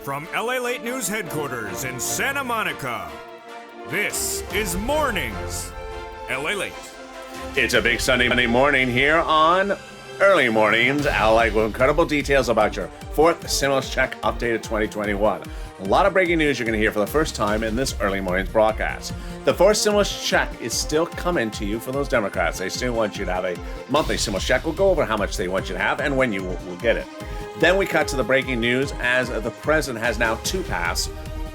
From Lalate News headquarters in Santa Monica, this is Mornings Lalate. It's a big Sunday morning here on Early Mornings Lalate with incredible details about your fourth stimulus check updated 2021. A lot of breaking news you're going to hear for the first time in this early morning's broadcast. The fourth stimulus check is still coming to you for those Democrats. They still want you to have a monthly stimulus check. We'll go over how much they want you to have and when you will get it. Then we cut to the breaking news as the president has now two paths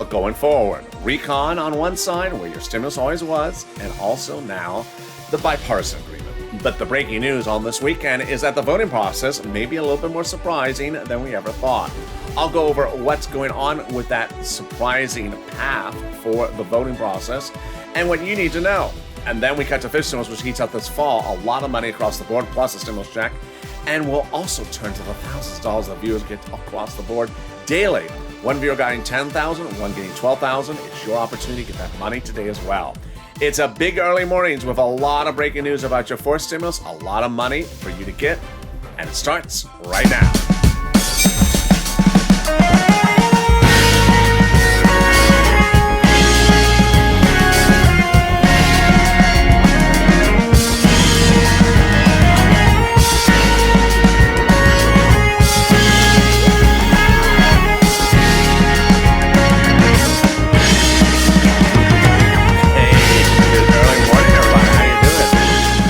going forward. Recon on one side, where your stimulus always was, and also now the bipartisan agreement. But the breaking news on this weekend is that the voting process may be a little bit more surprising than we ever thought. I'll go over what's going on with that surprising path for the voting process and what you need to know. And then we cut to fish stimulus, which heats up this fall. A lot of money across the board, plus a stimulus check. And we'll also turn to the thousands of dollars that viewers get across the board daily. One viewer getting $10,000, one getting $12,000. It's your opportunity to get that money today as well. It's a big early mornings with a lot of breaking news about your fourth stimulus, a lot of money for you to get, and it starts right now.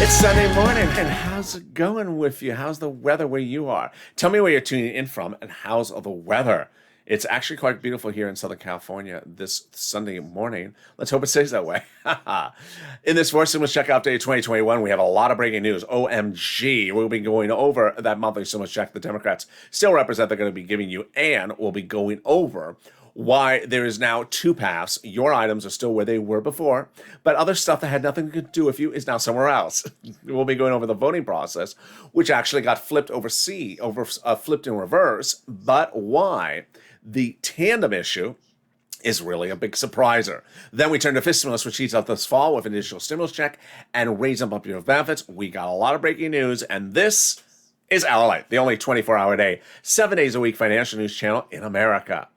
Sunday morning, and how's it going with you? How's the weather where you are? Tell me where you're tuning in from, and how's the weather? It's actually quite beautiful here in Southern California this Sunday morning. Let's hope it stays that way. In this fourth stimulus check update 2021, we have a lot of breaking news. OMG, we'll be going over that monthly stimulus check the Democrats still represent they're going to be giving you, and we'll be going over why there is now two paths. Your items are still where they were before, but other stuff that had nothing to do with you is now somewhere else. We'll be going over the voting process, which actually got flipped flipped in reverse, but why the tandem issue is really a big surpriser. Then we turn to fish stimulus, which heats up this fall with an additional stimulus check and raise up your benefits. We got a lot of breaking news, and this is Lalate, the only 24-hour day, 7 days a week financial news channel in America.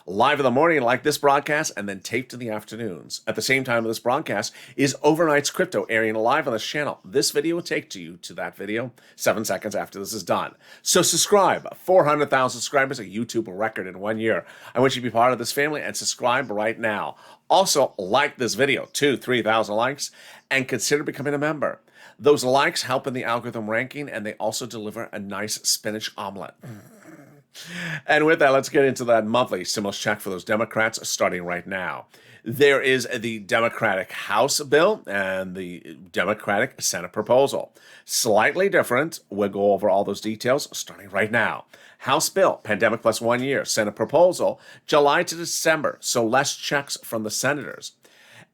Live in the morning like this broadcast, and then taped in the afternoons. At the same time of this broadcast is Overnight's Crypto, airing live on this channel. This video will take you to that video 7 seconds after this is done. So subscribe. 400,000 subscribers, a YouTube record in 1 year. I want you to be part of this family and subscribe right now. Also, like this video, 3,000 likes, and consider becoming a member. Those likes help in the algorithm ranking, and they also deliver a nice spinach omelet. And with that, let's get into that monthly stimulus check for those Democrats starting right now. There is the Democratic House bill and the Democratic Senate proposal. Slightly different. We'll go over all those details starting right now. House bill, pandemic plus 1 year. Senate proposal, July to December, so less checks from the senators.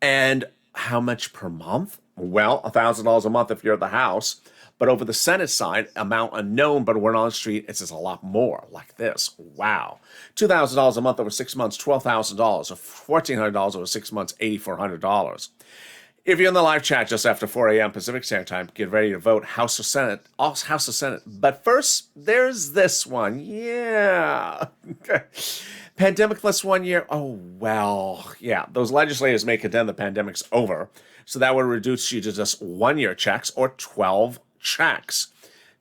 And how much per month? Well, $1,000 a month if you're at the House. But over the Senate side, amount unknown, but word on the street, it says a lot more, like this. Wow. $2,000 a month over 6 months, $12,000. Or $1,400 over 6 months, $8,400. If you're in the live chat just after 4 a.m. Pacific Standard Time, get ready to vote House or Senate. House or Senate. But first, there's this one. Yeah. Pandemic plus 1 year. Oh, well, yeah. Those legislators may contend the pandemic's over. So that would reduce you to just 1 year checks or 12 checks.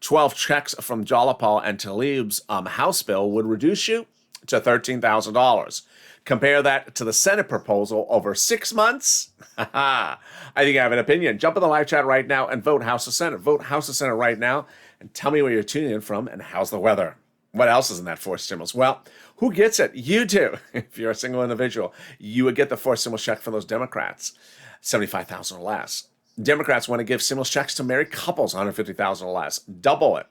12 checks from Jalapal and Tlaib's House bill would reduce you to $13,000. Compare that to the Senate proposal over 6 months. I think I have an opinion. Jump in the live chat right now and vote House or Senate. Vote House or Senate right now and tell me where you're tuning in from and how's the weather. What else is in that fourth stimulus? Well, who gets it? You do. If you're a single individual, you would get the fourth stimulus check from those Democrats, $75,000 or less. Democrats want to give stimulus checks to married couples, $150,000 or less. Double it.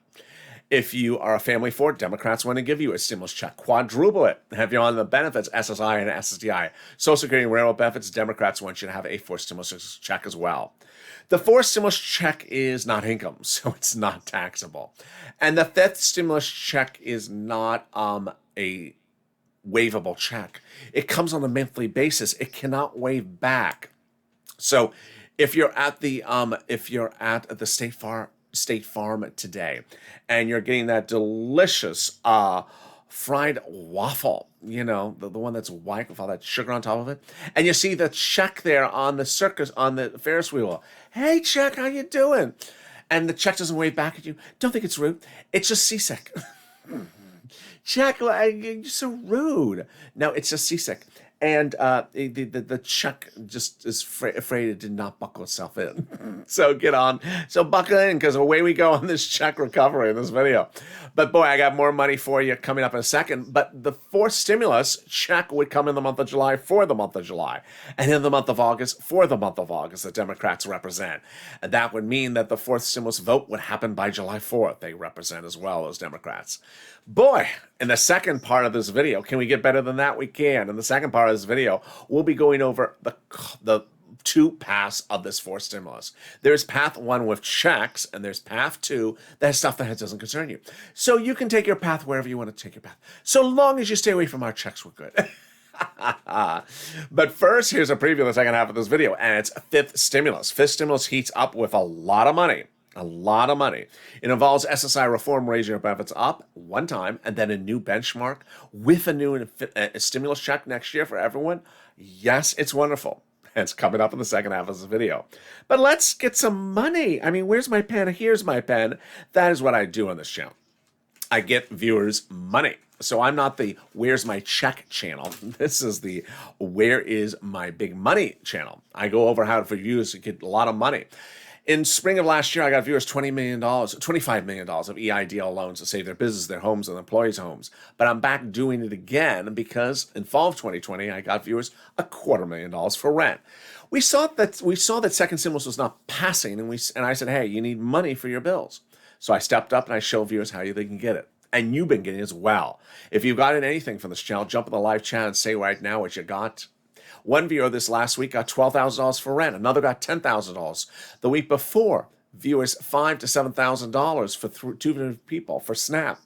If you are a family for it, Democrats want to give you a stimulus check. Quadruple it. Have you on the benefits, SSI and SSDI. Social Security and railroad benefits, Democrats want you to have a fourth stimulus check as well. The fourth stimulus check is not income, so it's not taxable. And the fifth stimulus check is not a waivable check. It comes on a monthly basis. It cannot waive back. So if you're at the State Farm today, and you're getting that delicious fried waffle, the one that's white with all that sugar on top of it. And you see the check there on the circus, on the Ferris wheel. Hey, check, how you doing? And the check doesn't wave back at you. Don't think it's rude. It's just seasick. Check, you're so rude. No, it's just seasick. And the check just is afraid it did not buckle itself in. So get on. So buckle in, because away we go on this check recovery in this video. But boy, I got more money for you coming up in a second. But the fourth stimulus check would come in the month of July for the month of July. And in the month of August for the month of August, the Democrats represent. And that would mean that the fourth stimulus vote would happen by July 4th. They represent as well as Democrats. Boy, in the second part of this video, can we get better than that? We can. In the second part of this video, we'll be going over the two paths of this fourth stimulus. There's path one with checks, and there's path two, that's stuff that doesn't concern you. So you can take your path wherever you want to take your path. So long as you stay away from our checks, we're good. But first, here's a preview of the second half of this video, and it's fifth stimulus. Fifth stimulus heats up with a lot of money. A lot of money. It involves SSI reform, raising your benefits up one time, and then a new benchmark with a new stimulus check next year for everyone. Yes, it's wonderful. It's coming up in the second half of this video. But let's get some money. I mean, where's my pen? Here's my pen. That is what I do on this channel. I get viewers money. So I'm not the Where's My Check channel. This is the Where Is My Big Money channel. I go over how for viewers to get a lot of money. In spring of last year, I got viewers $25 million of EIDL loans to save their business, their homes, and employees' homes. But I'm back doing it again because in fall of 2020, I got viewers $250,000 for rent. We saw that second stimulus was not passing, and I said, hey, you need money for your bills. So I stepped up and I showed viewers how they can get it. And you've been getting it as well. If you've gotten anything from this channel, jump in the live chat and say right now what you got. One viewer this last week got $12,000 for rent. Another got $10,000. The week before, viewers $5,000 to $7,000 for two different people for SNAP.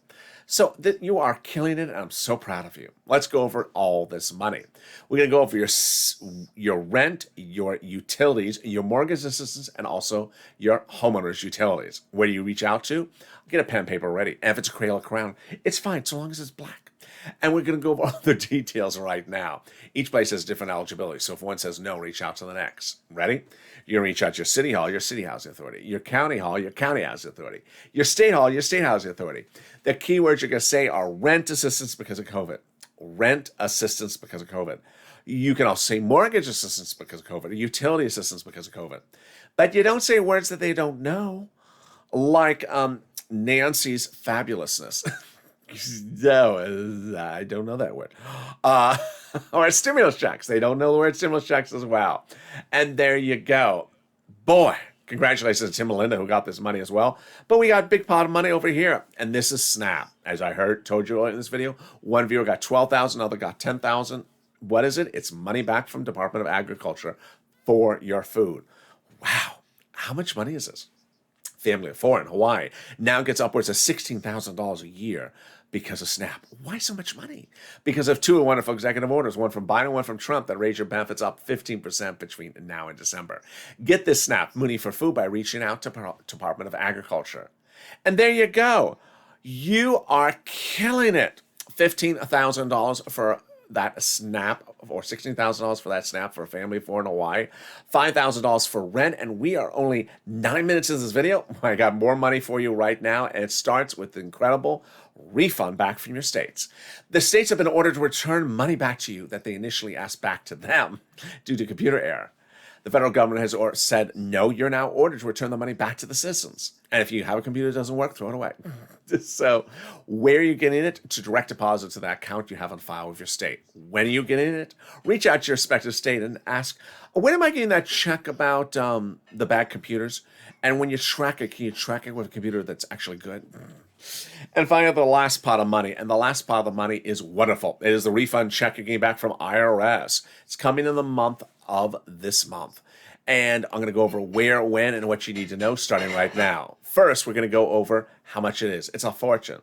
So you are killing it, and I'm so proud of you. Let's go over all this money. We're going to go over your rent, your utilities, your mortgage assistance, and also your homeowner's utilities. Where do you reach out to? Get a pen and paper ready. And if it's a Crayola crown, it's fine, so long as it's black. And we're going to go over all the details right now. Each place has different eligibility. So if one says no, reach out to the next. Ready? You're going to reach out to your city hall, your city housing authority. Your county hall, your county housing authority. Your state hall, your state housing authority. The keywords you're going to say are rent assistance because of COVID. Rent assistance because of COVID. You can also say mortgage assistance because of COVID. Or utility assistance because of COVID. But you don't say words that they don't know. Like Nancy's fabulousness. No, I don't know that word. Or stimulus checks. They don't know the word stimulus checks as well. And there you go. Boy, congratulations to Tim and Linda who got this money as well. But we got a big pot of money over here. And this is SNAP. As I told you in this video, one viewer got $12,000, another got $10,000. What is it? It's money back from Department of Agriculture for your food. Wow. How much money is this? Family of four in Hawaii now gets upwards of $16,000 a year because of SNAP. Why so much money? Because of two wonderful executive orders, one from Biden, one from Trump, that raise your benefits up 15% between now and December. Get this SNAP money for food by reaching out to Department of Agriculture. And there you go. You are killing it. $15,000 for that SNAP, or $16,000 for that SNAP for a family of four in Hawaii, $5,000 for rent, and we are only 9 minutes into this video. I got more money for you right now, and it starts with the incredible refund back from your states. The states have been ordered to return money back to you that they initially asked back to them due to computer error. The federal government has said, no, you're now ordered to return the money back to the citizens. And if you have a computer that doesn't work, throw it away. So where are you getting it? To direct deposit to that account you have on file with your state. When are you getting it? Reach out to your respective state and ask, when am I getting that check about the bad computers? And when you track it, can you track it with a computer that's actually good? And finally, the last pot of money. And the last pot of the money is wonderful. It is the refund check you're getting back from IRS. It's coming in the month of this month. And I'm going to go over where, when, and what you need to know starting right now. First, we're going to go over how much it is. It's a fortune.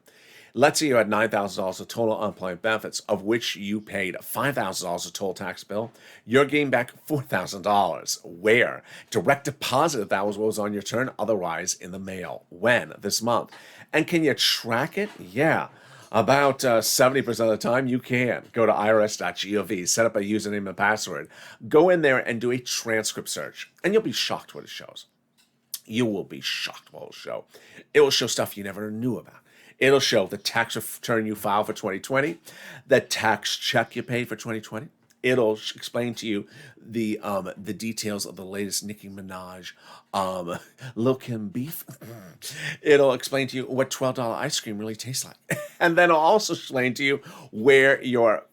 Let's say you had $9,000 of total unemployment benefits, of which you paid $5,000 of total tax bill. You're getting back $4,000. Where? Direct deposit if that was what was on your turn. Otherwise, in the mail. When? This month. And can you track it? Yeah. About 70% of the time, you can go to irs.gov, set up a username and password, go in there and do a transcript search, and you'll be shocked what it shows. You will be shocked what it'll show. It will show stuff you never knew about. It'll show the tax return you filed for 2020, the tax check you paid for 2020. It'll explain to you the details of the latest Nicki Minaj, Lil Kim beef. It'll explain to you what $12 ice cream really tastes like, and then it'll also explain to you where your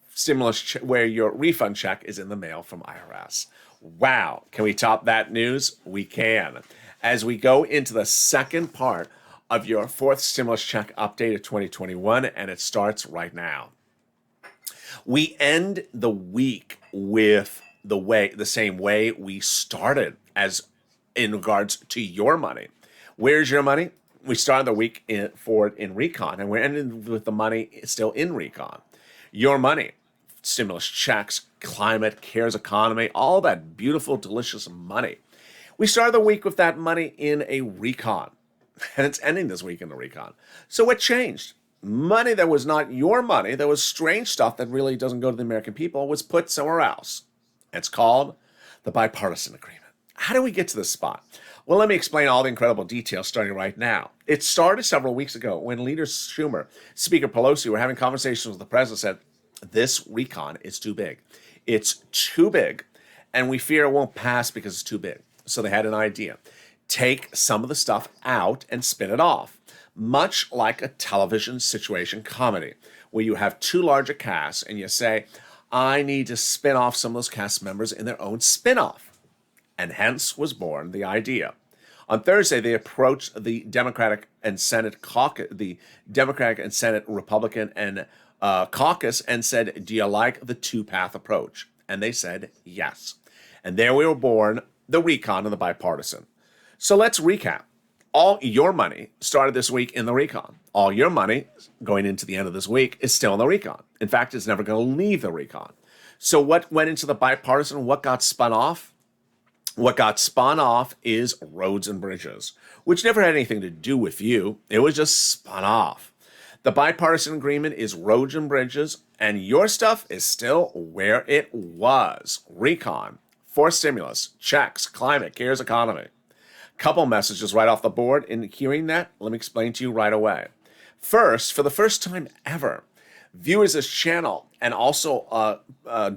where your refund check is in the mail from IRS. Wow, can we top that news? We can. As we go into the second part of your fourth stimulus check update of 2021, and it starts right now. We end the week with the same way we started, as in regards to your money. Where's your money? We started the week in recon, and we're ending with the money still in recon. Your money, stimulus checks, climate, CARES economy, all that beautiful, delicious money. We started the week with that money in a recon, and it's ending this week in the recon. So what changed? Money that was not your money, that was strange stuff that really doesn't go to the American people, was put somewhere else. It's called the bipartisan agreement. How do we get to this spot? Well, let me explain all the incredible details starting right now. It started several weeks ago when Leader Schumer, Speaker Pelosi were having conversations with the president, said, this recon is too big. It's too big, and we fear it won't pass because it's too big. So they had an idea. Take some of the stuff out and spin it off. Much like a television situation comedy, where you have too large a cast and you say, I need to spin off some of those cast members in their own spin-off. And hence was born the idea. On Thursday, they approached the Democratic and Senate caucus, the Democratic and Senate Republican and caucus, and said, do you like the two-path approach? And they said, yes. And there we were born, the recon and the bipartisan. So let's recap. All your money started this week in the recon. All your money going into the end of this week is still in the recon. In fact, it's never going to leave the recon. So what went into the bipartisan? What got spun off? What got spun off is roads and bridges, which never had anything to do with you. It was just spun off. The bipartisan agreement is roads and bridges, and your stuff is still where it was. Recon, forced stimulus, checks, climate, CARES economy. Couple messages right off the board. In hearing that, let me explain to you right away. First, for the first time ever, viewers of this channel and also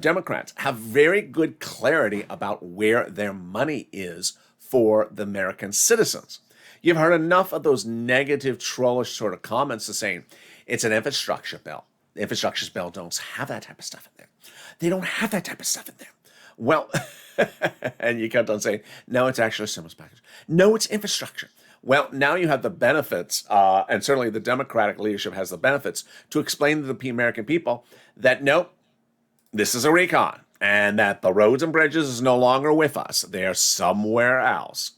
Democrats have very good clarity about where their money is for the American citizens. You've heard enough of those negative, trollish sort of comments to saying it's an infrastructure bill. The infrastructure bill don't have that type of stuff in there. They don't have that type of stuff in there. Well, and you kept on saying, no, it's actually a stimulus package. No, it's infrastructure. Well, now you have the benefits, and certainly the Democratic leadership has the benefits to explain to the American people that, nope, this is a recon, and that the roads and bridges is no longer with us. They are somewhere else.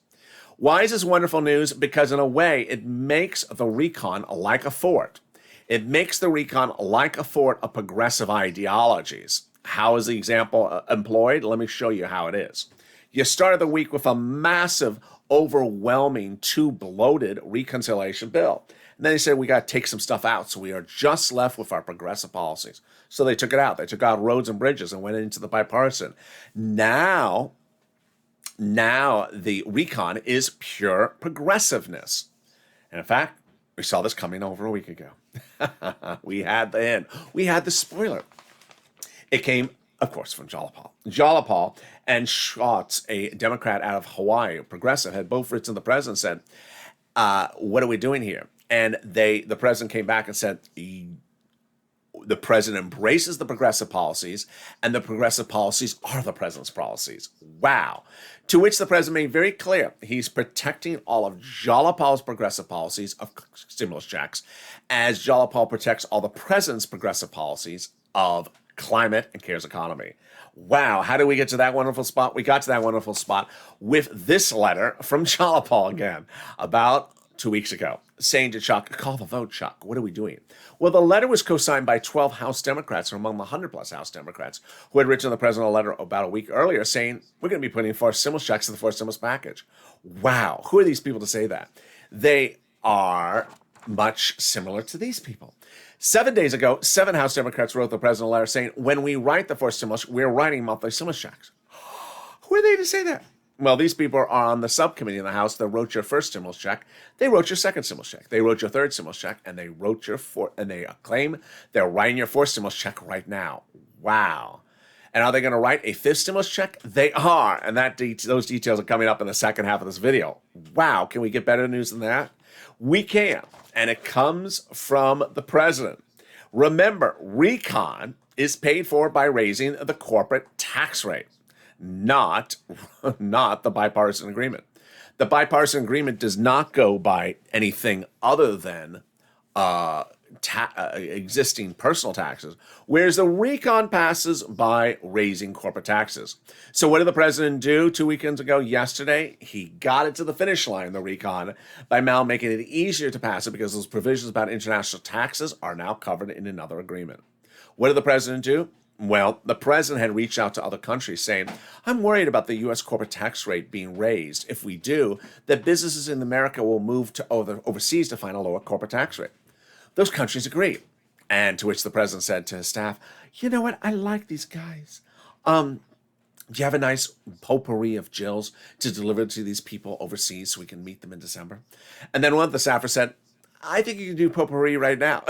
Why is this wonderful news? Because in a way, it makes the recon like a fort. It makes the recon like a fort of progressive ideologies. How is the example employed? Let me show you how it is. You started the week with a massive, overwhelming, too bloated reconciliation bill. And then they said, we got to take some stuff out. So we are just left with our progressive policies. So they took it out. They took out roads and bridges and went into the bipartisan. Now the recon is pure progressiveness. And in fact, we saw this coming over a week ago. We had the hint. We had the spoiler. It came, of course, from Jalapal. Jalapal and Schwartz, a Democrat out of Hawaii, a progressive, had both written to the president and said, what are we doing here? And the president came back and said, the president embraces the progressive policies, and the progressive policies are the president's policies. Wow. To which the president made very clear he's protecting all of Jalapal's progressive policies of stimulus checks, as Jalapal protects all the president's progressive policies of climate and CARES economy. Wow, how did we get to that wonderful spot? We got to that wonderful spot with this letter from Jalapal again about 2 weeks ago, saying to Chuck, call the vote, Chuck. What are we doing? Well, the letter was co-signed by 12 House Democrats from among the 100-plus House Democrats who had written the president a letter about a week earlier saying, we're going to be putting forth stimulus checks in the fourth stimulus package. Wow, who are these people to say that? They are much similar to these people. 7 days ago, 7 House Democrats wrote the president a letter saying, when we write the fourth stimulus, we're writing monthly stimulus checks. Who are they to say that? Well, these people are on the subcommittee in the House that wrote your first stimulus check. They wrote your second stimulus check. They wrote your third stimulus check, and they wrote your fourth, and they claim they're writing your fourth stimulus check right now. Wow. And are they going to write a fifth stimulus check? They are, and those details are coming up in the second half of this video. Wow, can we get better news than that? We can, and it comes from the president. Remember, recon is paid for by raising the corporate tax rate, not the bipartisan agreement. The bipartisan agreement does not go by anything other than existing personal taxes, whereas the recon passes by raising corporate taxes. So what did the president do 2 weekends ago? Yesterday, he got it to the finish line, the recon, by now making it easier to pass it because those provisions about international taxes are now covered in another agreement. What did the president do? Well, the president had reached out to other countries saying, I'm worried about the U.S. corporate tax rate being raised. If we do, that businesses in America will move to overseas to find a lower corporate tax rate. Those countries agreed. And to which the president said to his staff, you know what? I like these guys. Do you have a nice potpourri of Jills to deliver to these people overseas so we can meet them in December? And then one of the staffers said, I think you can do potpourri right now.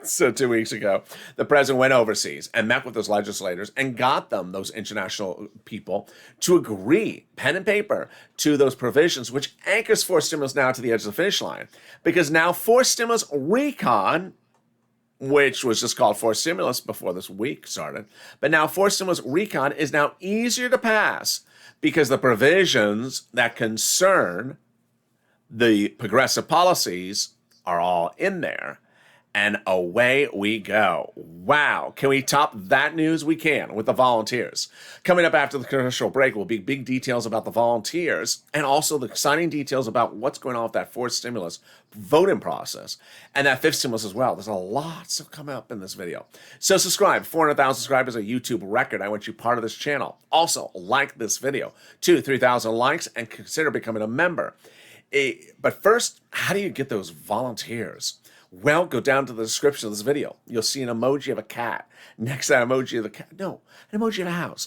So 2 weeks ago, the president went overseas and met with those legislators and got them, those international people, to agree, pen and paper, to those provisions, which anchors forced stimulus now to the edge of the finish line. Because now forced stimulus recon, which was just called forced stimulus before this week started, but now forced stimulus recon is now easier to pass because the provisions that concern the progressive policies are all in there. And away we go. Wow. Can we top that news? We can, with the volunteers. Coming up after the commercial break will be big details about the volunteers and also the exciting details about what's going on with that fourth stimulus voting process and that fifth stimulus as well. There's a lot coming up in this video. So subscribe. 400,000 subscribers, a YouTube record. I want you part of this channel. Also, like this video. 2,000 to 3,000 likes and consider becoming a member. But first, how do you get those volunteers? Well, go down to the description of this video. You'll see an emoji of a cat. Next to that emoji of the cat, no, an emoji of a house.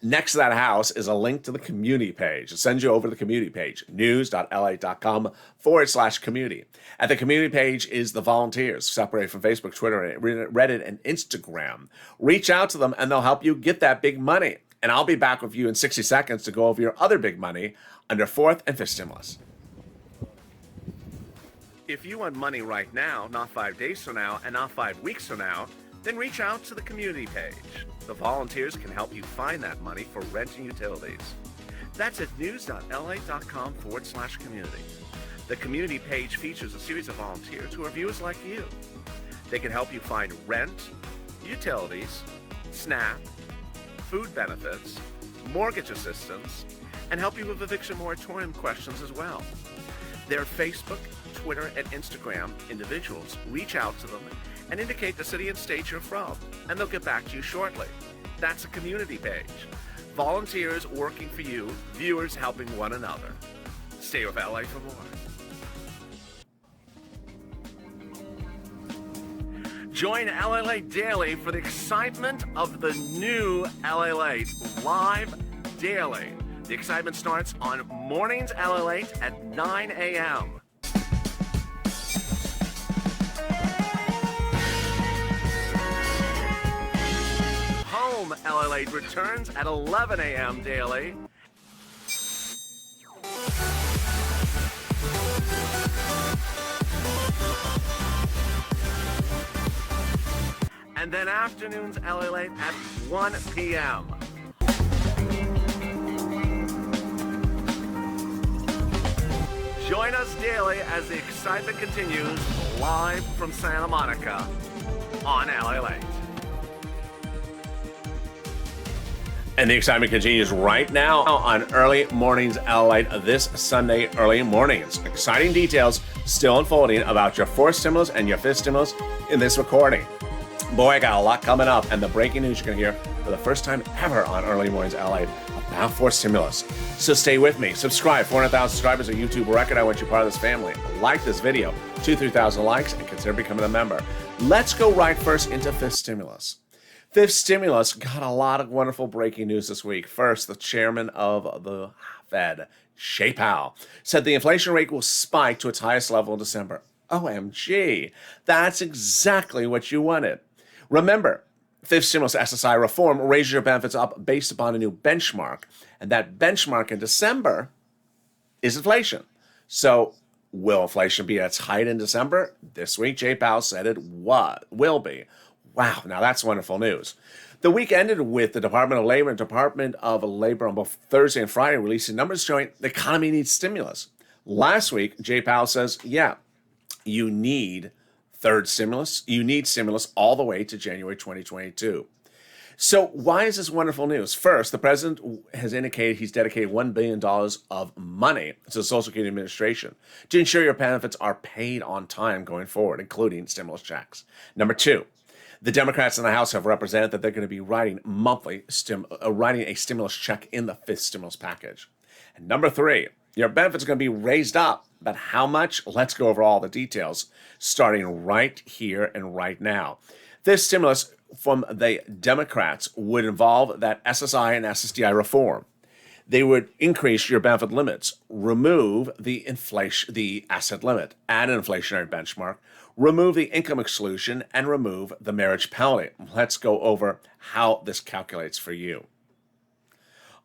Next to that house is a link to the community page. It sends you over to the community page, news.lalate.com/community. At the community page is the volunteers, separated from Facebook, Twitter, Reddit, and Instagram. Reach out to them, and they'll help you get that big money. And I'll be back with you in 60 seconds to go over your other big money under fourth and fifth stimulus. If you want money right now, not 5 days from now, and not 5 weeks from now, then reach out to the community page. The volunteers can help you find that money for rent and utilities. That's at news.lalate.com/community. The community page features a series of volunteers who are viewers like you. They can help you find rent, utilities, SNAP, food benefits, mortgage assistance, and help you with eviction moratorium questions as well. Their Facebook, Twitter, and Instagram individuals reach out to them and indicate the city and state you're from, and they'll get back to you shortly. That's a community page. Volunteers working for you, viewers helping one another. Stay with LA for more. Join Lalate Daily for the excitement of the new Lalate live daily. The excitement starts on Mornings Lalate at 9 a.m. Home Lalate returns at 11 a.m. daily. And then afternoons Lalate at 1 p.m. Join us daily as the excitement continues live from Santa Monica on Lalate. And the excitement continues right now on Early Mornings Lalate this Sunday early mornings. Exciting details still unfolding about your fourth stimulus and your fifth stimulus in this recording. Boy, I got a lot coming up, and the breaking news you're going to hear for the first time ever on Early Mornings Lalate about forced stimulus. So stay with me. Subscribe. 400,000 subscribers on YouTube record. I want you part of this family. Like this video. 2,000-3,000 likes, and consider becoming a member. Let's go right first into fifth stimulus. Fifth stimulus got a lot of wonderful breaking news this week. First, the chairman of the Fed, Jay Powell, said the inflation rate will spike to its highest level in December. OMG, that's exactly what you wanted. Remember, fifth stimulus SSI reform raises your benefits up based upon a new benchmark, and that benchmark in December is inflation. So, will inflation be at its height in December? This week, Jay Powell said it will be. Wow, now that's wonderful news. The week ended with the Department of Labor and Department of Labor on both Thursday and Friday releasing numbers showing the economy needs stimulus. Last week, Jay Powell says, yeah, you need third stimulus. You need stimulus all the way to January 2022. So why is this wonderful news? First, the president has indicated he's dedicated $1 billion of money to the Social Security Administration to ensure your benefits are paid on time going forward, including stimulus checks. Number two, the Democrats in the House have represented that they're going to be writing writing a stimulus check in the fifth stimulus package. And number three, your benefits are going to be raised up. But how much? Let's go over all the details, starting right here and right now. This stimulus from the Democrats would involve that SSI and SSDI reform. They would increase your benefit limits, remove the asset limit, add an inflationary benchmark, remove the income exclusion, and remove the marriage penalty. Let's go over how this calculates for you.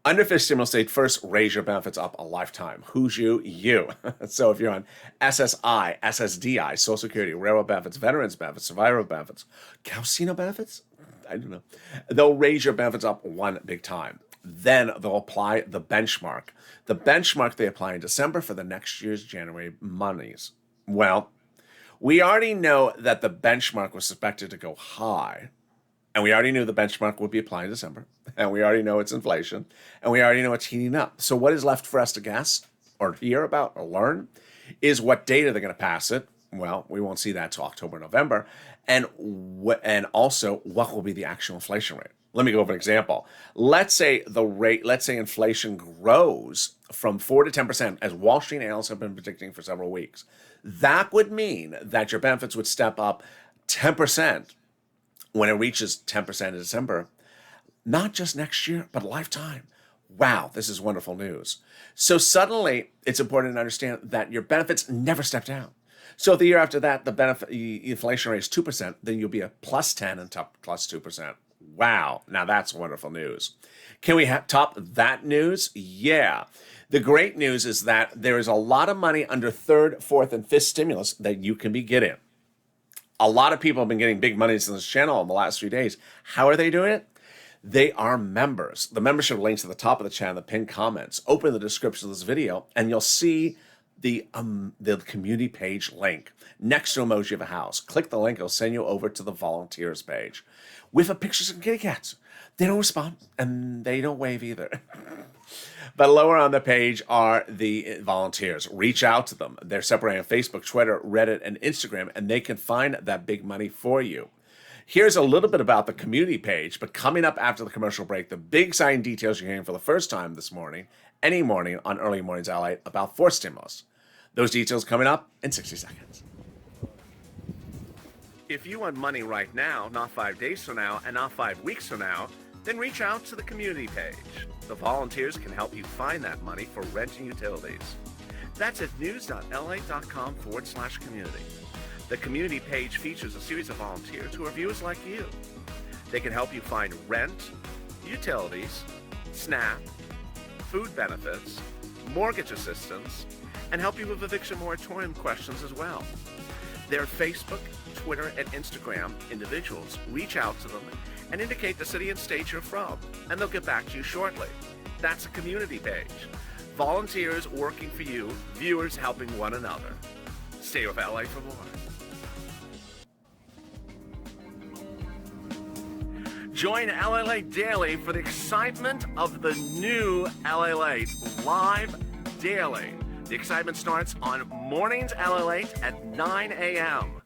Under fifth stimulus, they'd first raise your benefits up a lifetime. Who's you? You. So if you're on SSI, SSDI, Social Security, railroad benefits, veterans benefits, survivor benefits, casino benefits, I don't know, they'll raise your benefits up one big time. Then they'll apply the benchmark. The benchmark they apply in December for the next year's January monies. Well, we already know that the benchmark was expected to go high. And we already knew the benchmark would be applied in December. And we already know it's inflation. And we already know it's heating up. So what is left for us to guess or hear about or learn is what date are they going to pass it? Well, we won't see that till October, November. And also, what will be the actual inflation rate? Let me go over an example. Let's say inflation grows from 4 to 10%, as Wall Street analysts have been predicting for several weeks. That would mean that your benefits would step up 10% when it reaches 10% in December, not just next year, but lifetime. Wow, this is wonderful news. So suddenly, it's important to understand that your benefits never step down. So if the year after that, the inflation rate is 2%, then you'll be a plus 10 and top plus 2%. Wow, now that's wonderful news. Can we top that news? Yeah. The great news is that there is a lot of money under third, fourth, and fifth stimulus that you can be getting. A lot of people have been getting big monies in this channel in the last few days. How are they doing it? They are members. The membership link's at the top of the channel, the pinned comments. Open the description of this video, and you'll see the community page link next to emoji of a house. Click the link. It'll send you over to the volunteers page with a pictures of kitty cats. They don't respond, and they don't wave either. But lower on the page are the volunteers. Reach out to them. They're separated on Facebook, Twitter, Reddit, and Instagram, and they can find that big money for you. Here's a little bit about the community page, but coming up after the commercial break, the big exciting details you're hearing for the first time this morning, any morning on Early Mornings Lalate about forced stimulus. Those details coming up in 60 seconds. If you want money right now, not 5 days from now, and not 5 weeks from now, then reach out to the community page. The volunteers can help you find that money for rent and utilities. That's at news.la.com/community. The community page features a series of volunteers who are viewers like you. They can help you find rent, utilities, SNAP, food benefits, mortgage assistance, and help you with eviction moratorium questions as well. Their Facebook, Twitter, and Instagram individuals. Reach out to them and indicate the city and state you're from, and they'll get back to you shortly. That's a community page. Volunteers working for you, viewers helping one another. Stay with LA for more. Join Lalate Daily for the excitement of the new Lalate live daily. The excitement starts on Mornings Lalate at 9 a.m.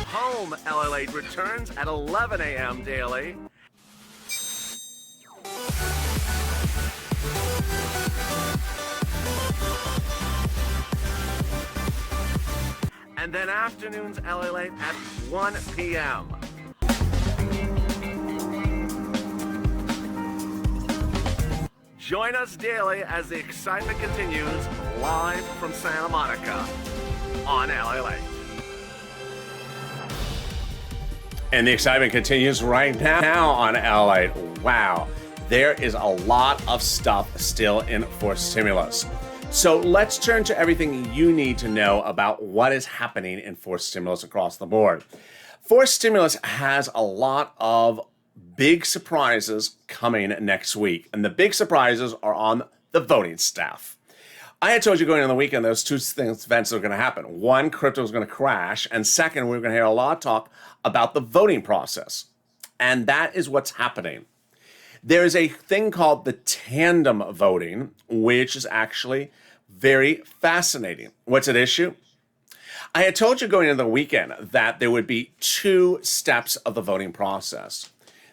Home Lalate returns at 11 a.m. daily. And then afternoons Lalate at 1 p.m. Join us daily as the excitement continues live from Santa Monica on Lalate. And the excitement continues right now on Lalate. Wow, there is a lot of stuff still in forced stimulus. So let's turn to everything you need to know about what is happening in forced stimulus across the board. Forced stimulus has a lot of big surprises coming next week, and the big surprises are on the voting staff. I had told you going on the weekend those two events are going to happen. One, crypto is going to crash, and second, we're going to hear a lot of talk about the voting process, and that is what's happening. There is a thing called the tandem voting, which is actually very fascinating. What's at issue? I had told you going into the weekend that there would be two steps of the voting process.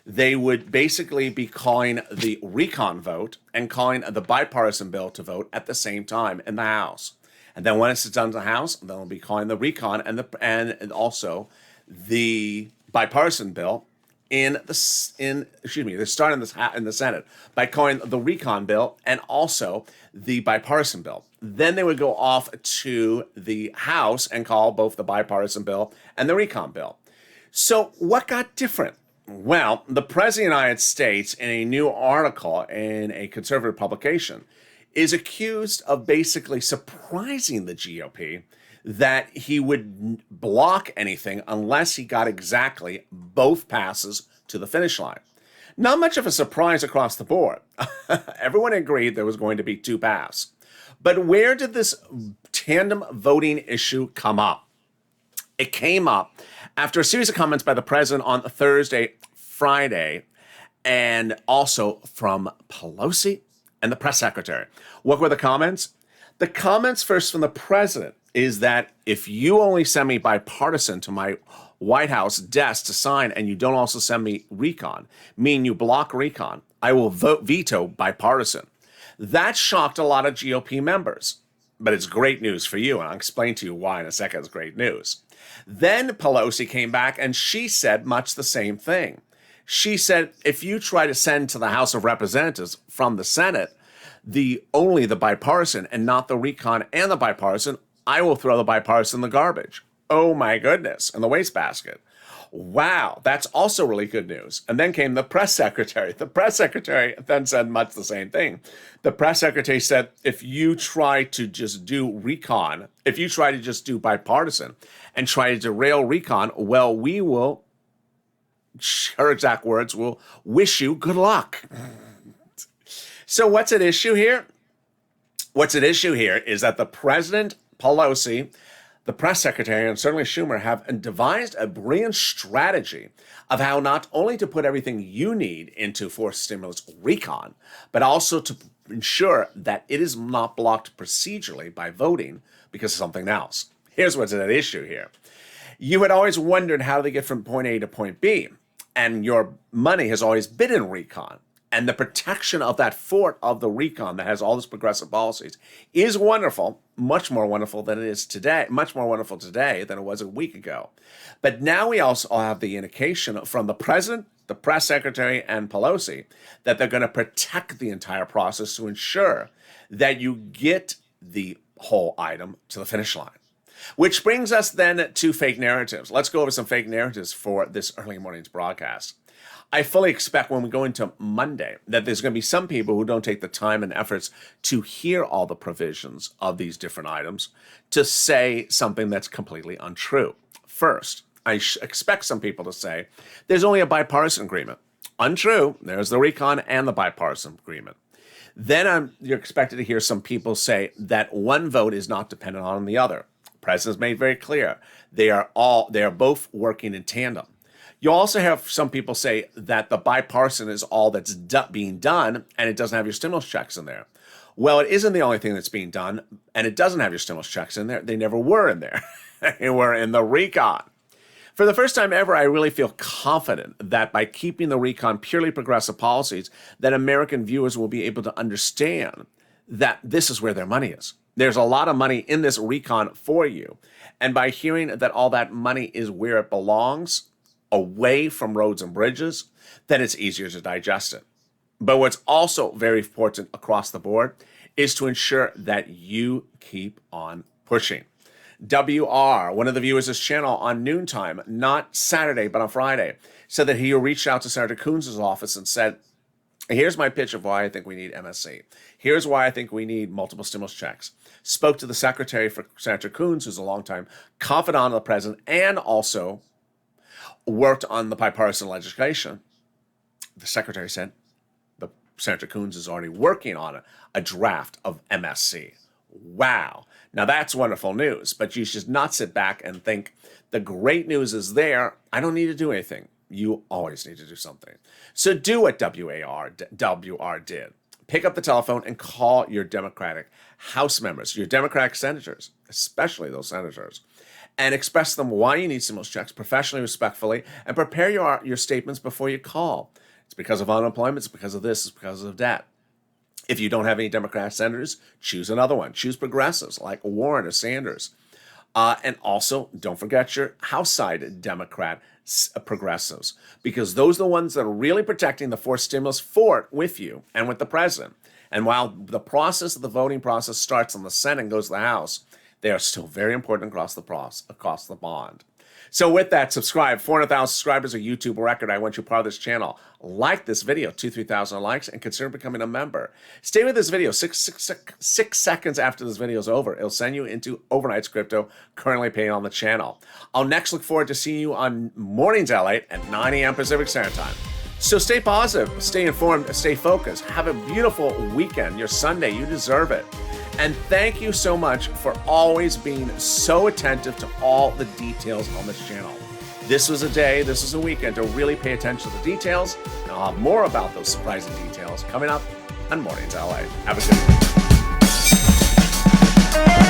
They would basically be calling the recon vote and calling the bipartisan bill to vote at the same time in the House. And then when it's done in the House, then they'll be calling the recon and also the bipartisan bill they're starting in the Senate by calling the recon bill and also the bipartisan bill. Then they would go off to the House and call both the bipartisan bill and the recon bill. So what got different? Well, the President of the United States, in a new article in a conservative publication, is accused of basically surprising the GOP that he would block anything unless he got exactly both passes to the finish line. Not much of a surprise across the board. Everyone agreed there was going to be two passes. But where did this tandem voting issue come up? It came up after a series of comments by the president on Thursday, Friday, and also from Pelosi and the press secretary. What were the comments? The comments first from the president is that if you only send me bipartisan to my White House desk to sign and you don't also send me recon, meaning you block recon, I will veto bipartisan. That shocked a lot of GOP members, but it's great news for you, and I'll explain to you why in a second it's great news. Then Pelosi came back and she said much the same thing. She said, if you try to send to the House of Representatives from the Senate only the bipartisan and not the recon and the bipartisan, I will throw the bipartisan in the garbage. Oh my goodness, in the wastebasket. Wow, that's also really good news. And then came the press secretary. The press secretary then said much the same thing. The press secretary said, if you try to just do recon, if you try to just do bipartisan and try to derail recon, well, we will, her exact words, will wish you good luck. So what's at issue here? What's at issue here is that the President, Pelosi, the press secretary, and certainly Schumer have devised a brilliant strategy of how not only to put everything you need into forced stimulus recon, but also to ensure that it is not blocked procedurally by voting because of something else. Here's what's at issue here. You had always wondered how they get from point A to point B, and your money has always been in recon. And the protection of that fort of the recon that has all these progressive policies is wonderful, much more wonderful than it is today, much more wonderful today than it was a week ago. But now we also have the indication from the president, the press secretary, and Pelosi that they're going to protect the entire process to ensure that you get the whole item to the finish line. Which brings us then to fake narratives. Let's go over some fake narratives for this early morning's broadcast. I fully expect when we go into Monday that there's going to be some people who don't take the time and efforts to hear all the provisions of these different items to say something that's completely untrue. First, I expect some people to say there's only a bipartisan agreement. Untrue. There's the recon and the bipartisan agreement. Then you're expected to hear some people say that one vote is not dependent on the other. The president's made very clear they are both working in tandem. You also have some people say that the bipartisan is all that's being done, and it doesn't have your stimulus checks in there. Well, it isn't the only thing that's being done, and it doesn't have your stimulus checks in there. They never were in there. They were in the recon. For the first time ever, I really feel confident that by keeping the recon purely progressive policies, that American viewers will be able to understand that this is where their money is. There's a lot of money in this recon for you. And by hearing that all that money is where it belongs, away from roads and bridges, then it's easier to digest it. But what's also very important across the board is to ensure that you keep on pushing. WR, one of the viewers of this channel on noontime, not Saturday, but on Friday, said that he reached out to Senator Coons' office and said, here's my pitch of why I think we need MSC. Here's why I think we need multiple stimulus checks. Spoke to the secretary for Senator Coons, who's a longtime confidant of the president, and also worked on the bipartisan legislation. The secretary said, Senator Coons is already working on a draft of MSC. Wow. Now that's wonderful news, but you should not sit back and think the great news is there. I don't need to do anything. You always need to do something. So do what WR did. Pick up the telephone and call your Democratic House members, your Democratic senators, especially those senators, and express them why you need stimulus checks professionally, respectfully, and prepare your statements before you call. It's because of unemployment, it's because of this, it's because of that. If you don't have any Democratic senators, choose another one. Choose progressives like Warren or Sanders. And also, don't forget your House side Democrat progressives, because those are the ones that are really protecting the forced stimulus fort with you and with the president. And while the process of the voting process starts in the Senate and goes to the House, they are still very important across the bond. So with that, subscribe. 400,000 subscribers, a YouTube record. I want you part of this channel. Like this video, 2,000-3,000 likes, and consider becoming a member. Stay with this video. Six seconds after this video is over, it'll send you into Overnight's Crypto, currently paying on the channel. I'll next look forward to seeing you on Mornings Lalate at 9 a.m. Pacific Standard Time. So stay positive, stay informed, stay focused. Have a beautiful weekend. Your Sunday, you deserve it. And thank you so much for always being so attentive to all the details on this channel. This was a day, this was a weekend to really pay attention to the details, and I'll have more about those surprising details coming up on Mornings LA. Have a good one.